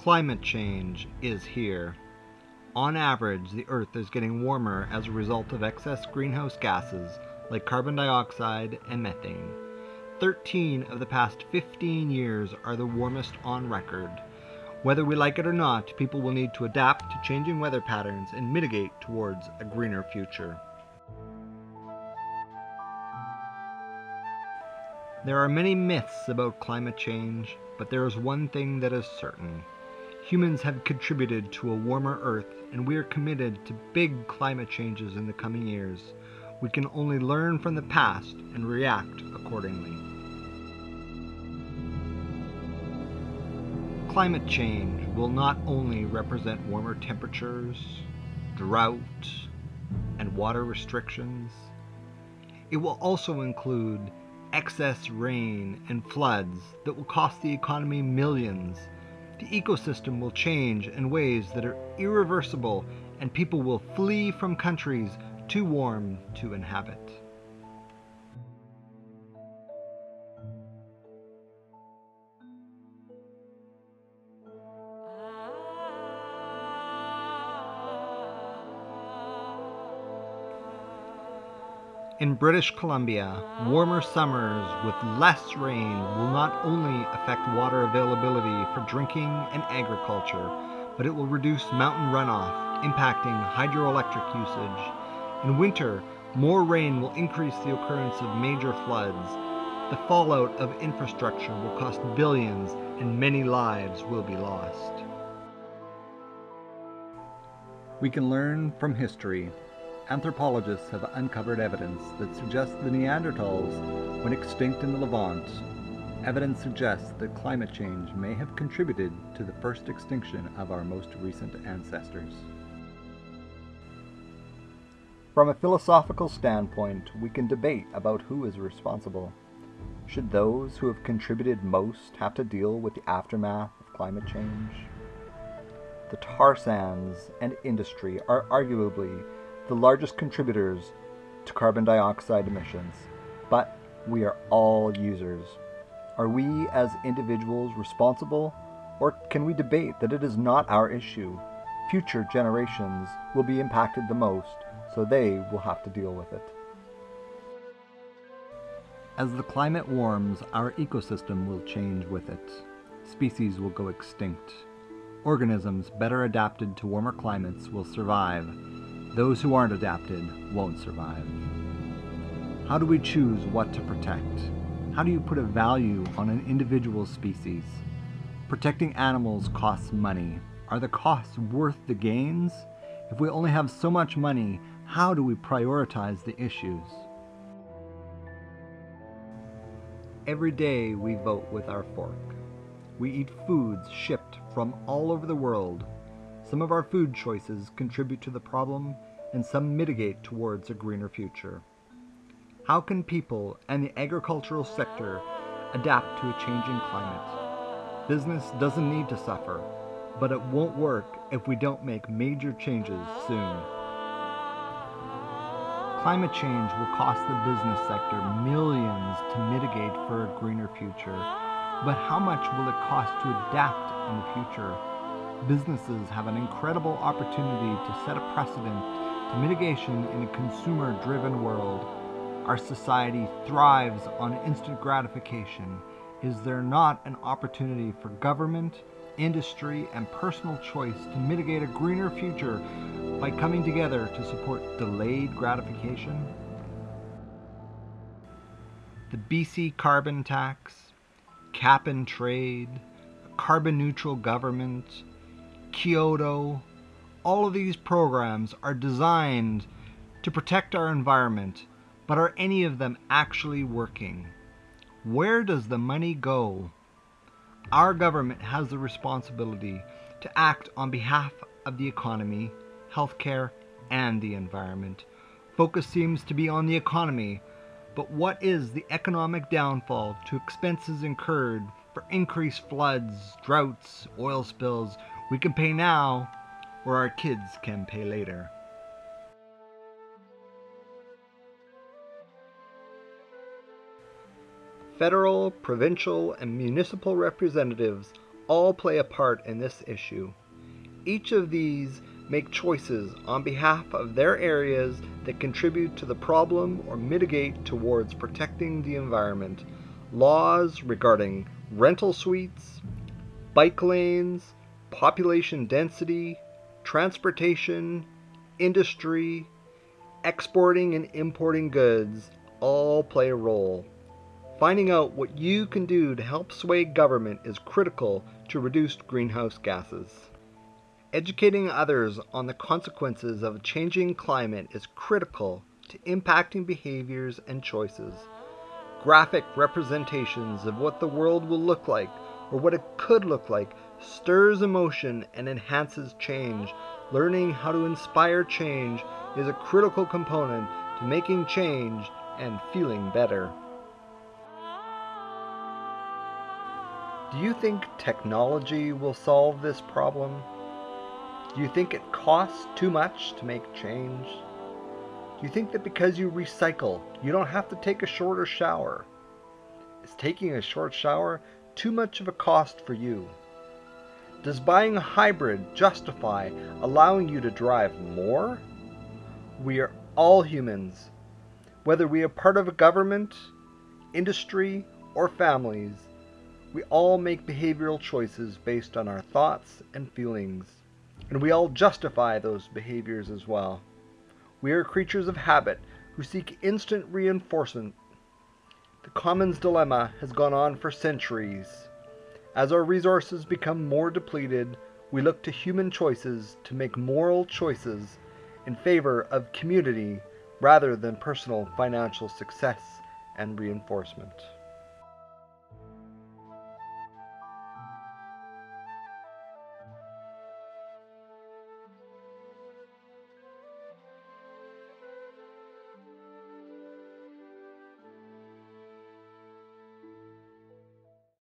Climate change is here. On average, the Earth is getting warmer as a result of excess greenhouse gases like carbon dioxide and methane. 13 of the past 15 years are the warmest on record. Whether we like it or not, people will need to adapt to changing weather patterns and mitigate towards a greener future. There are many myths about climate change, but there is one thing that is certain. Humans have contributed to a warmer Earth, and we are committed to big climate changes in the coming years. We can only learn from the past and react accordingly. Climate change will not only represent warmer temperatures, drought, and water restrictions. It will also include excess rain and floods that will cost the economy millions. The ecosystem will change in ways that are irreversible, and people will flee from countries too warm to inhabit. In British Columbia, warmer summers with less rain will not only affect water availability for drinking and agriculture, but it will reduce mountain runoff, impacting hydroelectric usage. In winter, more rain will increase the occurrence of major floods. The fallout of infrastructure will cost billions, and many lives will be lost. We can learn from history. Anthropologists have uncovered evidence that suggests the Neanderthals went extinct in the Levant. Evidence suggests that climate change may have contributed to the first extinction of our most recent ancestors. From a philosophical standpoint, we can debate about who is responsible. Should those who have contributed most have to deal with the aftermath of climate change? The tar sands and industry are arguably the largest contributors to carbon dioxide emissions, but we are all users. Are we as individuals responsible, or can we debate that it is not our issue? Future generations will be impacted the most, so they will have to deal with it. As the climate warms, our ecosystem will change with it. Species will go extinct. Organisms better adapted to warmer climates will survive. Those who aren't adapted won't survive. How do we choose what to protect? How do you put a value on an individual species? Protecting animals costs money. Are the costs worth the gains? If we only have so much money, how do we prioritize the issues? Every day we vote with our fork. We eat foods shipped from all over the world. Some of our food choices contribute to the problem, and some mitigate towards a greener future. How can people and the agricultural sector adapt to a changing climate? Business doesn't need to suffer, but it won't work if we don't make major changes soon. Climate change will cost the business sector millions to mitigate for a greener future, but how much will it cost to adapt in the future? Businesses have an incredible opportunity to set a precedent to mitigation in a consumer-driven world. Our society thrives on instant gratification. Is there not an opportunity for government, industry, and personal choice to mitigate a greener future by coming together to support delayed gratification? The BC carbon tax, cap and trade, a carbon-neutral government, Kyoto, all of these programs are designed to protect our environment, but are any of them actually working? Where does the money go? Our government has the responsibility to act on behalf of the economy, healthcare, and the environment. Focus seems to be on the economy, but what is the economic downfall to expenses incurred for increased floods, droughts, oil spills? We can pay now, or our kids can pay later. Federal, provincial, and municipal representatives all play a part in this issue. Each of these make choices on behalf of their areas that contribute to the problem or mitigate towards protecting the environment. Laws regarding rental suites, bike lanes, population density, transportation, industry, exporting and importing goods all play a role. Finding out what you can do to help sway government is critical to reduce greenhouse gases. Educating others on the consequences of a changing climate is critical to impacting behaviors and choices. Graphic representations of what the world will look like or what it could look like stirs emotion and enhances change. Learning how to inspire change is a critical component to making change and feeling better. Do you think technology will solve this problem? Do you think it costs too much to make change? Do you think that because you recycle, you don't have to take a shorter shower? Is taking a short shower too much of a cost for you? Does buying a hybrid justify allowing you to drive more? We are all humans. Whether we are part of a government, industry, or families, we all make behavioral choices based on our thoughts and feelings, and we all justify those behaviors as well. We are creatures of habit who seek instant reinforcement. The commons dilemma has gone on for centuries. As our resources become more depleted, we look to human choices to make moral choices in favor of community rather than personal financial success and reinforcement.